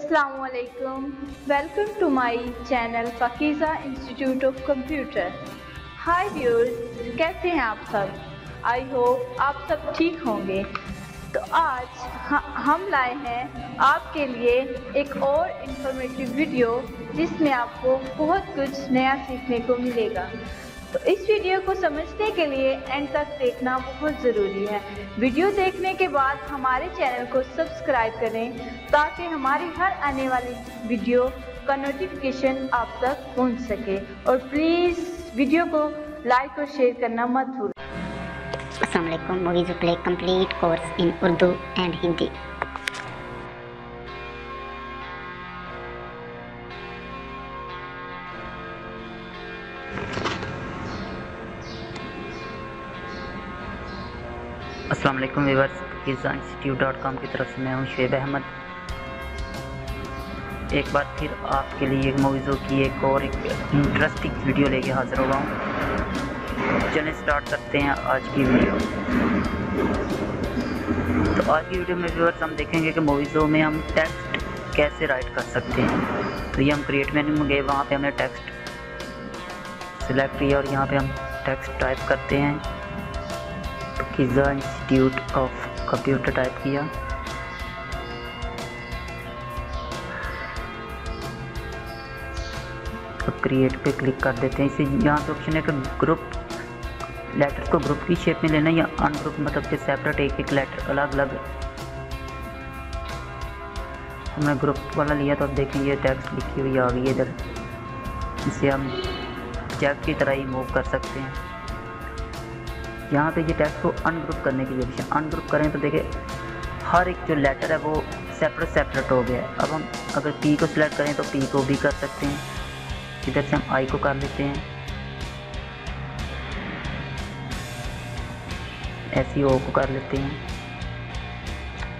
Assalamualaikum. Welcome to my channel Pakiza Institute of Computer. Hi viewers, कैसे हैं आप सब? I hope आप सब ठीक होंगे। तो आज हम लाए हैं आपके लिए एक और इन्फॉर्मेटिव वीडियो जिसमें आपको बहुत कुछ नया सीखने को मिलेगा। तो इस वीडियो को समझने के लिए एंड तक देखना बहुत ज़रूरी है। वीडियो देखने के बाद हमारे चैनल को सब्सक्राइब करें ताकि हमारी हर आने वाली वीडियो का नोटिफिकेशन आप तक पहुंच सके, और प्लीज़ वीडियो को लाइक और शेयर करना मत भूलें। अस्सलाम वालेकुम। Movies play complete course in Urdu and Hindi. अस्सलाम वालेकुम व्यूअर्स, पाकिज़ा इंस्टीट्यूट.com की तरफ से मैं हूं शुएब अहमद। एक बार फिर आपके लिए मूवीज़ों की एक और इंटरेस्टिंग वीडियो लेके हाजिर हो गया हूँ। चलिए स्टार्ट करते हैं आज की वीडियो। तो आज की वीडियो में व्यूअर्स हम देखेंगे कि मूवीज़ों में हम टेक्स्ट कैसे राइट कर सकते हैं। तो ये हम क्रिएट मेन्यू में गए, वहाँ पे हमने टेक्स्ट सिलेक्ट किया और यहाँ पे हम टेक्स्ट टाइप करते हैं। पाकिज़ा इंस्टीट्यूट ऑफ कंप्यूटर टाइप किया। तो क्रिएट पे क्लिक कर देते हैं। इसे यहाँ पे ऑप्शन है कि ग्रुप लेटर को ग्रुप की शेप में लेना या अनग्रुप, मतलब कि सेपरेट एक एक लेटर अलग अलग। हमने ग्रुप वाला लिया तो अब देखें ये टेक्स्ट लिखी हुई आ गई इधर। इसे हम चेक की तरह ही मूव कर सकते हैं। यहाँ पे ये टेक्स्ट को अनग्रुप करने की ऑप्शन, अनग्रुप करें तो देखिए हर एक जो लेटर है वो सेपरेट हो गया है। अब हम अगर पी को सिलेक्ट करें तो पी को भी कर सकते हैं। इधर से हम आई को कर लेते हैं, ऐसी ओ को कर लेते हैं।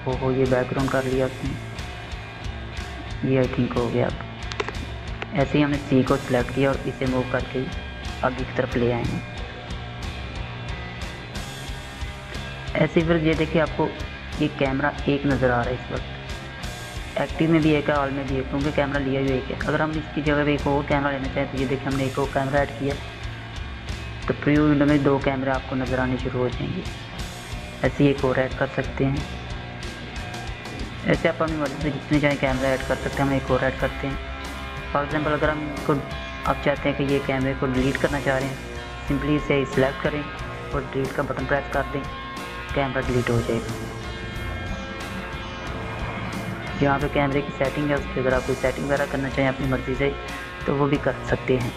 ओहो ये बैकग्राउंड कर लिया उसने, ये आई थिंक हो गया। अब ऐसे ही हमने सी को सिलेक्ट किया और इसे मूव करके आगे की तरफ ले आएंगे। ऐसे फिर ये देखिए आपको ये कैमरा एक नज़र आ रहा है इस वक्त। एक्टिव में भी एक है, ऑल में भी एक, क्योंकि कैमरा लिया हुआ एक है। अगर हम इसकी जगह पे एक और कैमरा लेना चाहें तो ये देखिए हमने एक और कैमरा ऐड किया, तो प्रीव्यू विंडो में दो कैमरे आपको नज़र आने शुरू हो जाएंगे। ऐसे एक और ऐड कर सकते हैं। ऐसे आप अपनी मर्ज़ी से जितने चाहें कैमरा ऐड कर सकते हैं। हम एक और ऐड करते हैं। फॉर एग्जाम्पल अगर हम इसको आप चाहते हैं कि ये कैमरे को डिलीट करना चाह रहे हैं, सिंपली इसे सिलेक्ट करें और डिलीट का बटन प्रेस कर दें, कैमरा डिलीट हो जाएगा। यहाँ पे कैमरे की सेटिंग है, उसकी अगर आप कोई सेटिंग वगैरह करना चाहें अपनी मर्ज़ी से तो वो भी कर सकते हैं,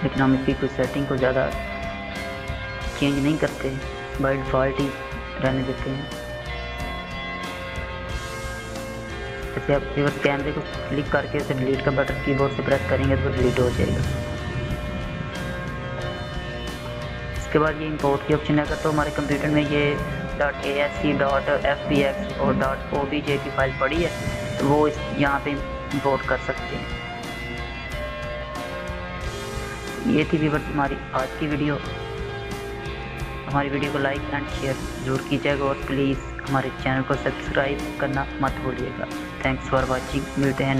लेकिन हम इसकी कोई सेटिंग को ज़्यादा चेंज नहीं करते, बाय डिफ़ॉल्ट ही रहने देते हैं। जैसे आप केवल कैमरे को क्लिक करके उसे डिलीट का बटन कीबोर्ड से प्रेस करेंगे तो डिलीट हो जाएगा। इसके बाद ये इंपोर्ट की ऑप्शन है, तो हमारे कंप्यूटर में ये .asc .fbx और .obj की फाइल पड़ी है तो वो यहाँ पे इंपोर्ट कर सकते हैं। ये थी व्यूअर्स हमारी आज की वीडियो। हमारी वीडियो को लाइक एंड शेयर जरूर कीजिएगा और प्लीज़ हमारे चैनल को सब्सक्राइब करना मत भूलिएगा। Thanks for watching. मिलते हैं।